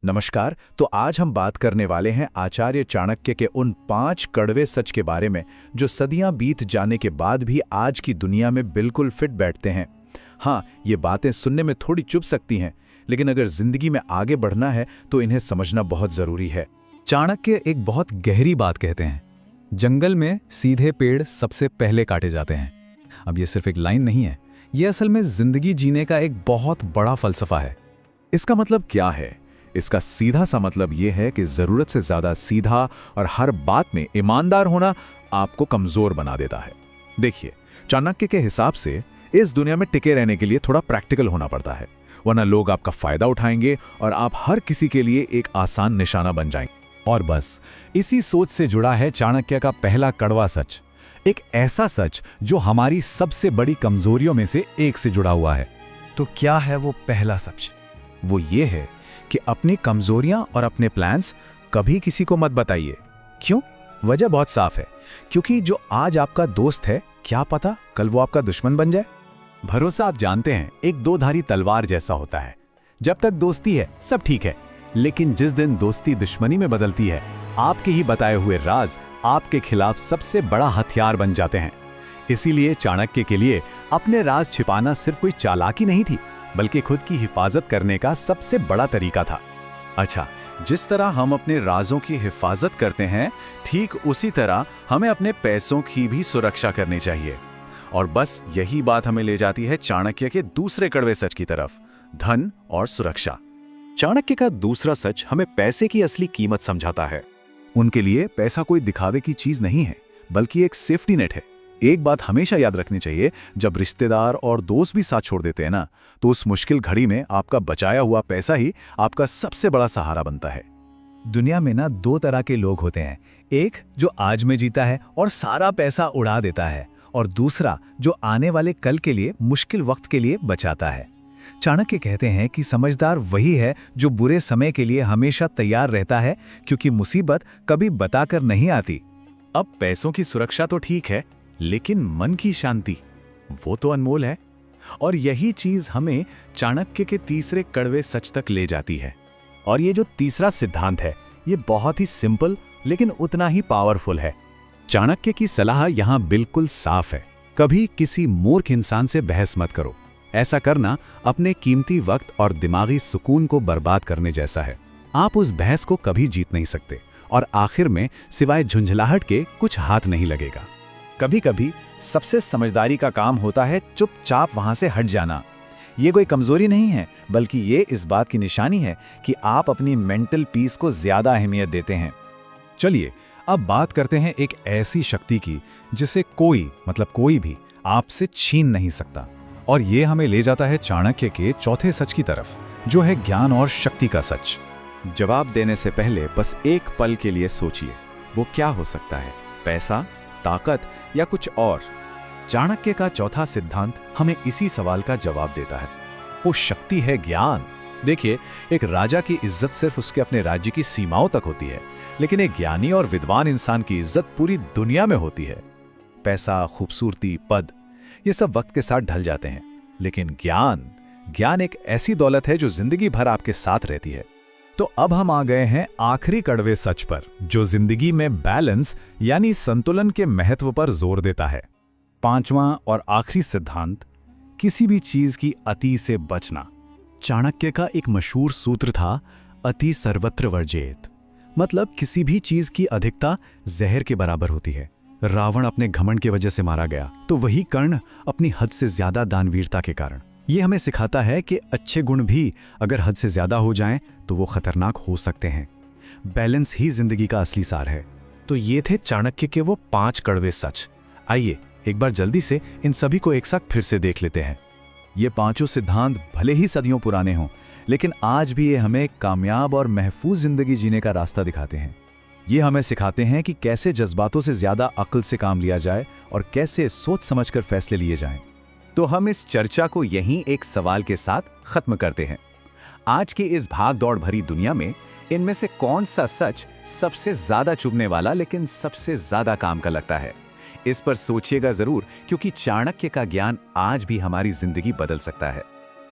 नमस्कार। तो आज हम बात करने वाले हैं आचार्य चाणक्य के उन 5 कड़वे सच के बारे में जो सदियां बीत जाने के बाद भी आज की दुनिया में बिल्कुल फिट बैठते हैं। हाँ, ये बातें सुनने में थोड़ी चुभ सकती हैं, लेकिन अगर जिंदगी में आगे बढ़ना है तो इन्हें समझना बहुत जरूरी है। चाणक्य एक बहुत गहरी बात कहते हैं, जंगल में सीधे पेड़ सबसे पहले काटे जाते हैं। अब ये सिर्फ एक लाइन नहीं है, ये असल में जिंदगी जीने का एक बहुत बड़ा फलसफा है। इसका मतलब क्या है? इसका सीधा सा मतलब यह है कि जरूरत से ज्यादा सीधा और हर बात में ईमानदार होना आपको कमजोर बना देता है। देखिए, चाणक्य के हिसाब से इस दुनिया में टिके रहने के लिए थोड़ा प्रैक्टिकल होना पड़ता है, वरना लोग आपका फायदा उठाएंगे और आप हर किसी के लिए एक आसान निशाना बन जाएंगे। और बस इसी सोच से जुड़ा है चाणक्य का पहला कड़वा सच, एक ऐसा सच जो हमारी सबसे बड़ी कमजोरियों में से एक से जुड़ा हुआ है। तो क्या है वो पहला सच? वो ये है कि अपनी कमजोरियां और अपने प्लान्स कभी किसी को मत बताइए। क्यों? वजह बहुत साफ है, क्योंकि जो आज आपका दोस्त है, क्या पता कल वो आपका दुश्मन बन जाए। भरोसा, आप जानते हैं, एक दो-धारी तलवार जैसा होता है। जब तक दोस्ती है सब ठीक है, लेकिन जिस दिन दोस्ती दुश्मनी में बदलती है, आपके ही बताए हुए राज आपके खिलाफ सबसे बड़ा हथियार बन जाते हैं। इसीलिए चाणक्य के लिए अपने राज छिपाना सिर्फ कोई चालाकी नहीं थी, बल्कि खुद की हिफाजत करने का सबसे बड़ा तरीका था। अच्छा, जिस तरह हम अपने राजों की हिफाजत करते हैं, ठीक उसी तरह हमें अपने पैसों की भी सुरक्षा करनी चाहिए। और बस यही बात हमें ले जाती है चाणक्य के दूसरे कड़वे सच की तरफ, धन और सुरक्षा। चाणक्य का दूसरा सच हमें पैसे की असली कीमत समझाता है। उनके लिए पैसा कोई दिखावे की चीज नहीं है, बल्कि एक सेफ्टी नेट है। एक बात हमेशा याद रखनी चाहिए, जब रिश्तेदार और दोस्त भी साथ छोड़ देते हैं ना, तो उस मुश्किल घड़ी में आपका बचाया हुआ पैसा ही आपका सबसे बड़ा सहारा बनता है। दुनिया में ना दो तरह के लोग होते हैं, एक जो आज में जीता है और सारा पैसा उड़ा देता है, और दूसरा जो आने वाले कल के लिए, मुश्किल वक्त के लिए बचाता है। चाणक्य कहते हैं कि समझदार वही है जो बुरे समय के लिए हमेशा तैयार रहता है, क्योंकि मुसीबत कभी बताकर नहीं आती। अब पैसों की सुरक्षा तो ठीक है, लेकिन मन की शांति, वो तो अनमोल है। और यही चीज हमें चाणक्य के तीसरे कड़वे सच तक ले जाती है। और ये जो तीसरा सिद्धांत है, ये बहुत ही सिंपल लेकिन उतना ही पावरफुल है। चाणक्य की सलाह यहां बिल्कुल साफ है, कभी किसी मूर्ख इंसान से बहस मत करो। ऐसा करना अपने कीमती वक्त और दिमागी सुकून को बर्बाद करने जैसा है। आप उस बहस को कभी जीत नहीं सकते, और आखिर में सिवाय झुंझलाहट के कुछ हाथ नहीं लगेगा। कभी कभी सबसे समझदारी का काम होता है चुपचाप वहां से हट जाना। ये कोई कमजोरी नहीं है, बल्कि ये इस बात की निशानी है कि आप अपनी मेंटल पीस को ज्यादा अहमियत देते हैं। चलिए अब बात करते हैं एक ऐसी शक्ति की जिसे कोई भी आपसे छीन नहीं सकता। और ये हमें ले जाता है चाणक्य के चौथे सच की तरफ, जो है ज्ञान और शक्ति का सच। जवाब देने से पहले बस एक पल के लिए सोचिए, वो क्या हो सकता है? पैसा, ताकत या कुछ और? चाणक्य का चौथा सिद्धांत हमें इसी सवाल का जवाब देता है। वो शक्ति है ज्ञान। देखिए, एक राजा की इज्जत सिर्फ उसके अपने राज्य की सीमाओं तक होती है, लेकिन एक ज्ञानी और विद्वान इंसान की इज्जत पूरी दुनिया में होती है। पैसा, खूबसूरती, पद, ये सब वक्त के साथ ढल जाते हैं, लेकिन ज्ञान एक ऐसी दौलत है जो जिंदगी भर आपके साथ रहती है। तो अब हम आ गए हैं आखिरी कड़वे सच पर, जो जिंदगी में बैलेंस यानी संतुलन के महत्व पर जोर देता है। पांचवां और आखिरी सिद्धांत, किसी भी चीज की अति से बचना। चाणक्य का एक मशहूर सूत्र था, अति सर्वत्र वर्जेत। मतलब किसी भी चीज की अधिकता जहर के बराबर होती है। रावण अपने घमंड की वजह से मारा गया, तो वही कर्ण अपनी हद से ज्यादा दानवीरता के कारण। ये हमें सिखाता है कि अच्छे गुण भी अगर हद से ज्यादा हो जाएं तो वो खतरनाक हो सकते हैं। बैलेंस ही जिंदगी का असली सार है। तो ये थे चाणक्य के वो 5 कड़वे सच। आइए एक बार जल्दी से इन सभी को एक साथ फिर से देख लेते हैं। ये पांचों सिद्धांत भले ही सदियों पुराने हों, लेकिन आज भी ये हमें कामयाब और महफूज जिंदगी जीने का रास्ता दिखाते हैं। ये हमें सिखाते हैं कि कैसे जज्बातों से ज्यादा अक्ल से काम लिया जाए और कैसे सोच समझकर फैसले लिए जाएं। तो हम इस चर्चा को यहीं एक सवाल के साथ खत्म करते हैं। आज की इस भाग दौड़ भरी दुनिया में इनमें से कौन सा सच सबसे ज्यादा चुभने वाला लेकिन सबसे ज्यादा काम का लगता है? इस पर सोचिएगा जरूर, क्योंकि चाणक्य का ज्ञान आज भी हमारी जिंदगी बदल सकता है।